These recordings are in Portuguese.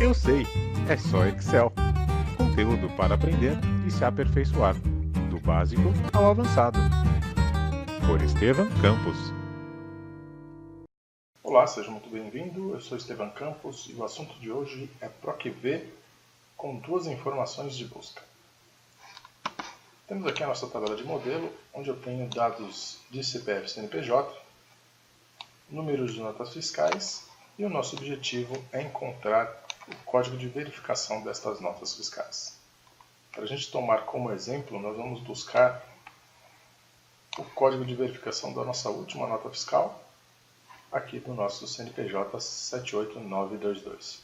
Eu sei, é só Excel. Conteúdo para aprender e se aperfeiçoar, do básico ao avançado. Por Estevam Campos. Olá, seja muito bem-vindo. Eu sou Estevam Campos e o assunto de hoje é PROC-V com duas informações de busca. Temos aqui a nossa tabela de modelo, onde eu tenho dados de CPF e CNPJ, números de notas fiscais e o nosso objetivo é encontrar o código de verificação destas notas fiscais. Para a gente tomar como exemplo, nós vamos buscar o código de verificação da nossa última nota fiscal, aqui do nosso CNPJ 78922.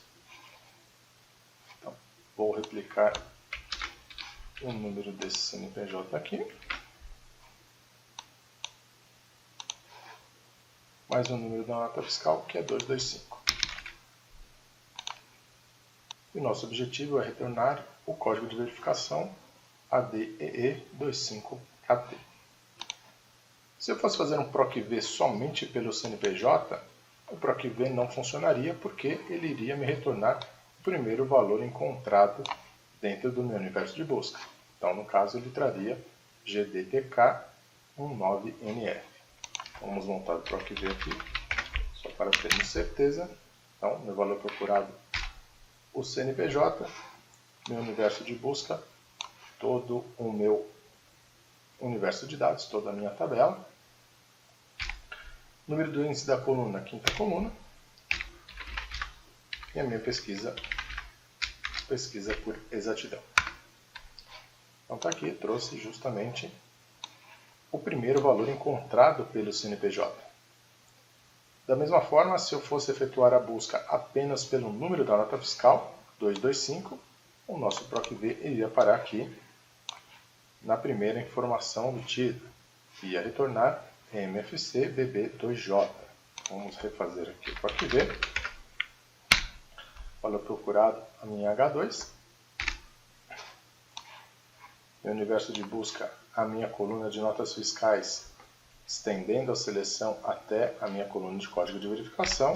Então, vou replicar o número desse CNPJ aqui, mais o número da nota fiscal, que é 225. E o nosso objetivo é retornar o código de verificação ADEE25KT. Se eu fosse fazer um PROC-V somente pelo CNPJ, o PROC-V não funcionaria porque ele iria me retornar o primeiro valor encontrado dentro do meu universo de busca. Então, no caso, ele traria GDTK19NF. Vamos montar o PROC-V aqui, só para termos certeza. Então, meu valor procurado, o CNPJ, meu universo de busca, todo o meu universo de dados, toda a minha tabela. Número do índice da coluna, quinta coluna. E a minha pesquisa por exatidão. Então está aqui, trouxe justamente o primeiro valor encontrado pelo CNPJ. Da mesma forma, se eu fosse efetuar a busca apenas pelo número da nota fiscal, 225, o nosso PROC-V iria parar aqui na primeira informação obtida, ia retornar MFC BB2J. Vamos refazer aqui o PROC-V. Valor procurado, a minha H2. Meu universo de busca, a minha coluna de notas fiscais, estendendo a seleção até a minha coluna de código de verificação.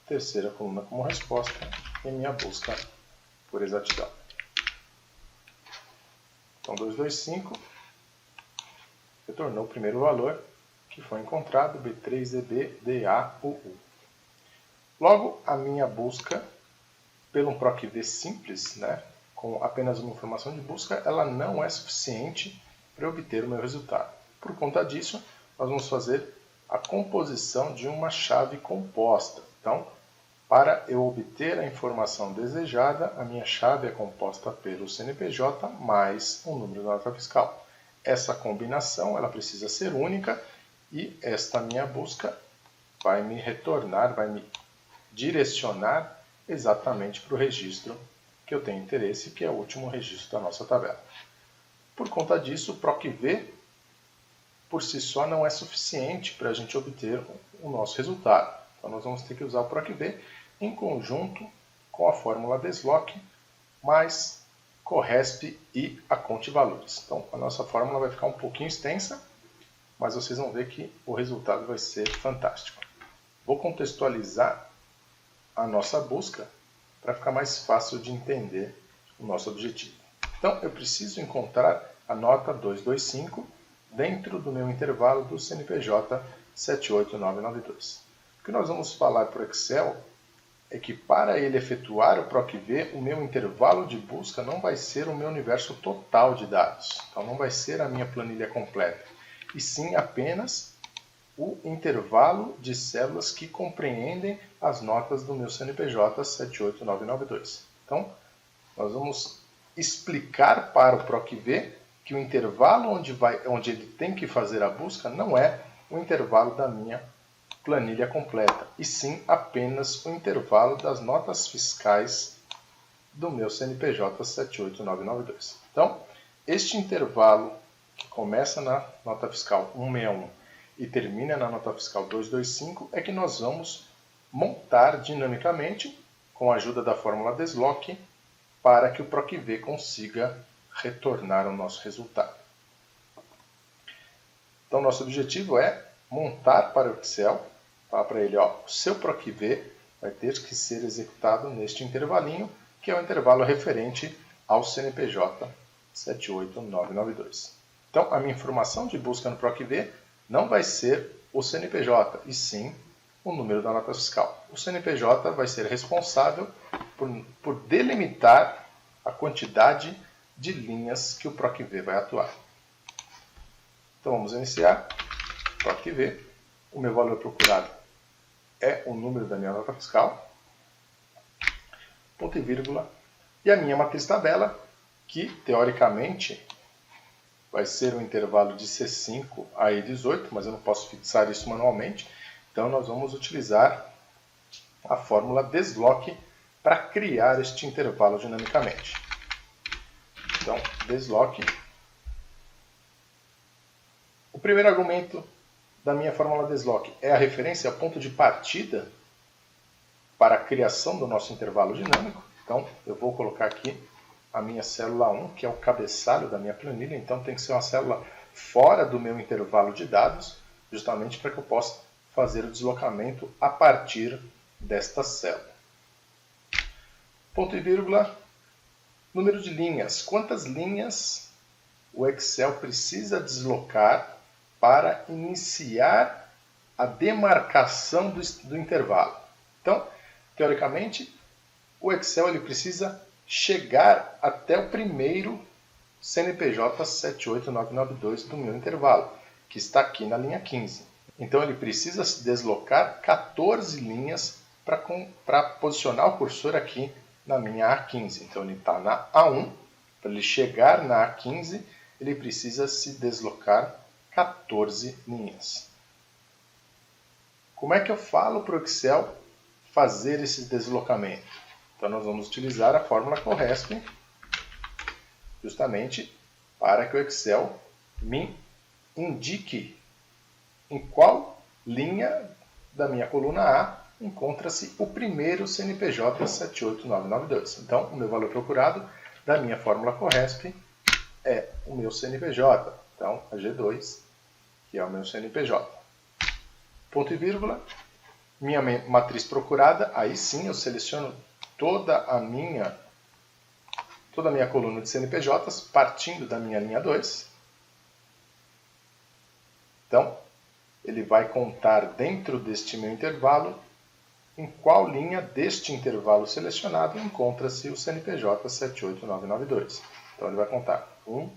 Terceira coluna como resposta e minha busca por exatidão. Então, 225 retornou o primeiro valor, que foi encontrado, B3EBDAUU. Logo, a minha busca pelo um PROC-V simples, com apenas uma informação de busca, ela não é suficiente para obter o meu resultado. Por conta disso, nós vamos fazer a composição de uma chave composta. Então, para eu obter a informação desejada, a minha chave é composta pelo CNPJ mais o número da nota fiscal. Essa combinação ela precisa ser única e esta minha busca vai me retornar, vai me direcionar exatamente para o registro que eu tenho interesse, que é o último registro da nossa tabela. Por conta disso, o PROC-V por si só não é suficiente para a gente obter o nosso resultado. Então nós vamos ter que usar o PROC-V em conjunto com a fórmula DESLOC mais CORRESP e a CONTE-VALORES. Então a nossa fórmula vai ficar um pouquinho extensa, mas vocês vão ver que o resultado vai ser fantástico. Vou contextualizar a nossa busca para ficar mais fácil de entender o nosso objetivo. Então eu preciso encontrar a nota 225 dentro do meu intervalo do CNPJ 78992. O que nós vamos falar para o Excel é que para ele efetuar o PROC-V, o meu intervalo de busca não vai ser o meu universo total de dados. Então não vai ser a minha planilha completa, e sim apenas o intervalo de células que compreendem as notas do meu CNPJ 78992. Então, nós vamos explicar para o PROC-V que o intervalo onde ele tem que fazer a busca não é o intervalo da minha planilha completa, e sim apenas o intervalo das notas fiscais do meu CNPJ 78992. Então, este intervalo que começa na nota fiscal 161 e termina na nota fiscal 225 é que nós vamos montar dinamicamente com a ajuda da fórmula DESLOC para que o PROC-V consiga retornar o nosso resultado. Então, nosso objetivo é montar para o Excel, falar para ele, o seu PROC-V vai ter que ser executado neste intervalinho, que é o intervalo referente ao CNPJ 78992. Então, a minha informação de busca no PROC-V não vai ser o CNPJ, e sim o número da nota fiscal. O CNPJ vai ser responsável por delimitar a quantidade de linhas que o PROC-V vai atuar. Então, vamos iniciar. PROC-V. O meu valor procurado é o número da minha nota fiscal. Ponto e vírgula. E a minha matriz tabela, que teoricamente vai ser um intervalo de C5 a E18, mas eu não posso fixar isso manualmente. Então, nós vamos utilizar a fórmula desloque para criar este intervalo dinamicamente. Então, desloque. O primeiro argumento da minha fórmula desloque é a referência ao ponto de partida para a criação do nosso intervalo dinâmico. Então, eu vou colocar aqui a minha célula 1, que é o cabeçalho da minha planilha. Então, tem que ser uma célula fora do meu intervalo de dados, justamente para que eu possa fazer o deslocamento a partir desta célula. Ponto e vírgula. Número de linhas. Quantas linhas o Excel precisa deslocar para iniciar a demarcação do intervalo? Então, teoricamente, o Excel ele precisa chegar até o primeiro CNPJ 78992 do meu intervalo, que está aqui na linha 15. Então, ele precisa se deslocar 14 linhas para posicionar o cursor aqui na minha A15. Então, ele está na A1. Para ele chegar na A15, ele precisa se deslocar 14 linhas. Como é que eu falo para o Excel fazer esse deslocamento? Então, nós vamos utilizar a fórmula CORRESP justamente para que o Excel me indique em qual linha da minha coluna A encontra-se o primeiro CNPJ 78992. Então, o meu valor procurado da minha fórmula CORRESP é o meu CNPJ. Então, a G2, que é o meu CNPJ. Ponto e vírgula. Minha matriz procurada, aí sim eu seleciono toda a minha coluna de CNPJs partindo da minha linha 2. Então, ele vai contar dentro deste meu intervalo em qual linha deste intervalo selecionado encontra-se o CNPJ 78992. Então, ele vai contar 1,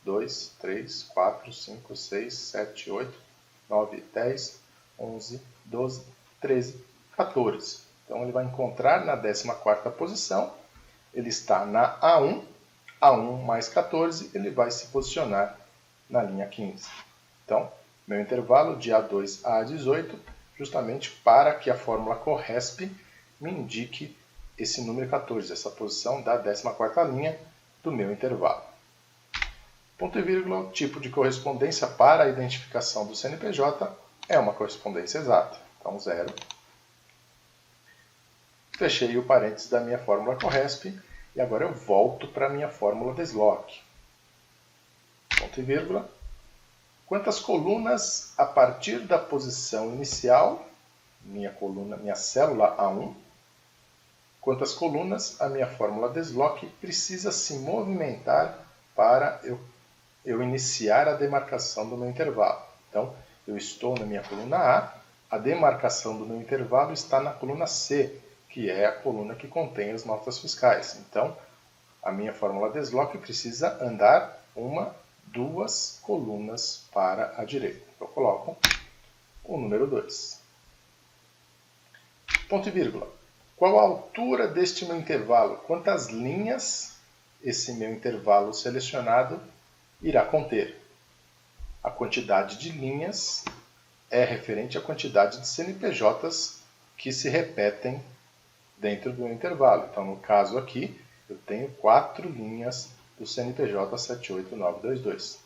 2, 3, 4, 5, 6, 7, 8, 9, 10, 11, 12, 13, 14. Então, ele vai encontrar na 14ª posição, ele está na A1, A1 mais 14, ele vai se posicionar na linha 15. Então, meu intervalo de A2 a A18, justamente para que a fórmula CORRESP me indique esse número 14, essa posição da 14ª linha do meu intervalo. Ponto e vírgula, o tipo de correspondência para a identificação do CNPJ é uma correspondência exata, então 0. Fechei o parênteses da minha fórmula CORRESP e agora eu volto para a minha fórmula desloque. Ponto e vírgula. Quantas colunas a partir da posição inicial, minha célula A1, quantas colunas a minha fórmula desloque precisa se movimentar para eu iniciar a demarcação do meu intervalo. Então, eu estou na minha coluna A demarcação do meu intervalo está na coluna C, que é a coluna que contém as notas fiscais. Então, a minha fórmula desloque precisa andar 2 colunas para a direita. Eu coloco o número 2. Ponto e vírgula. Qual a altura deste meu intervalo? Quantas linhas esse meu intervalo selecionado irá conter? A quantidade de linhas é referente à quantidade de CNPJs que se repetem dentro do meu intervalo. Então, no caso aqui, eu tenho 4 linhas do CNPJ 78922.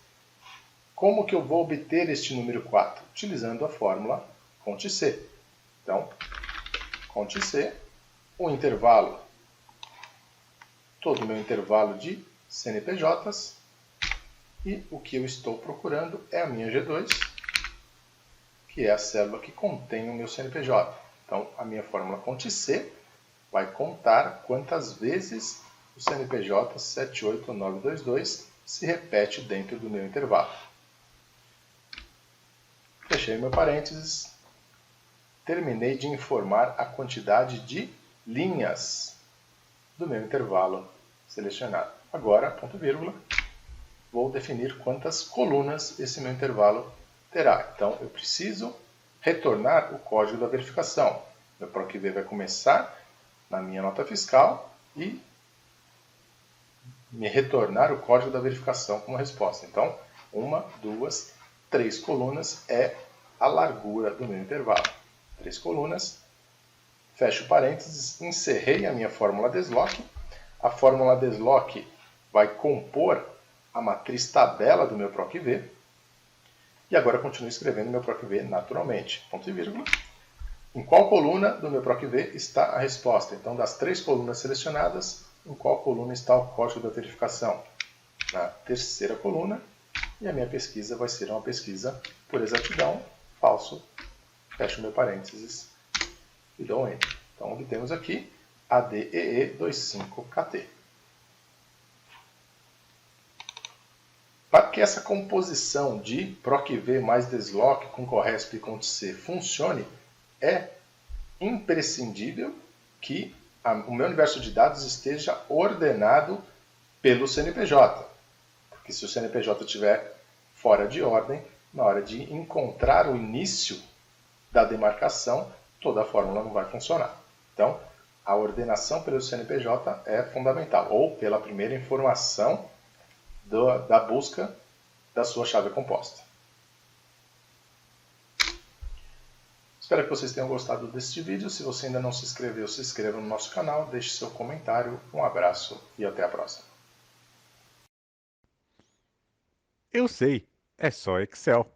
Como que eu vou obter este número 4? Utilizando a fórmula CONT-C. Então, CONT-C, o intervalo, todo o meu intervalo de CNPJs, e o que eu estou procurando é a minha G2, que é a célula que contém o meu CNPJ. Então, a minha fórmula Conte C vai contar quantas vezes o CNPJ 78922 se repete dentro do meu intervalo. Fechei meu parênteses. Terminei de informar a quantidade de linhas do meu intervalo selecionado. Agora, ponto e vírgula, vou definir quantas colunas esse meu intervalo terá. Então, eu preciso retornar o código da verificação. Meu PROC-V vai começar na minha nota fiscal e me retornar o código da verificação como resposta. Então, 1, 2, 3 colunas é a largura do meu intervalo. 3 colunas, fecho parênteses, encerrei a minha fórmula deslock. A fórmula deslock vai compor a matriz tabela do meu PROC-V. E agora continuo escrevendo meu PROC-V naturalmente. Ponto e vírgula. Em qual coluna do meu PROC-V está a resposta? Então, das 3 colunas selecionadas, em qual coluna está o código da verificação? Na terceira coluna. E a minha pesquisa vai ser uma pesquisa por exatidão, falso. Fecho meu parênteses e dou Enter. Então, obtemos aqui ADEE25KT. Para que essa composição de PROC-V mais deslock com CORRESP e Conte-C funcione, é imprescindível que o meu universo de dados esteja ordenado pelo CNPJ. Porque se o CNPJ estiver fora de ordem, na hora de encontrar o início da demarcação, toda a fórmula não vai funcionar. Então, a ordenação pelo CNPJ é fundamental, ou pela primeira informação da busca da sua chave composta. Espero que vocês tenham gostado deste vídeo. Se você ainda não se inscreveu, se inscreva no nosso canal, deixe seu comentário. Um abraço e até a próxima. Eu sei, é só Excel.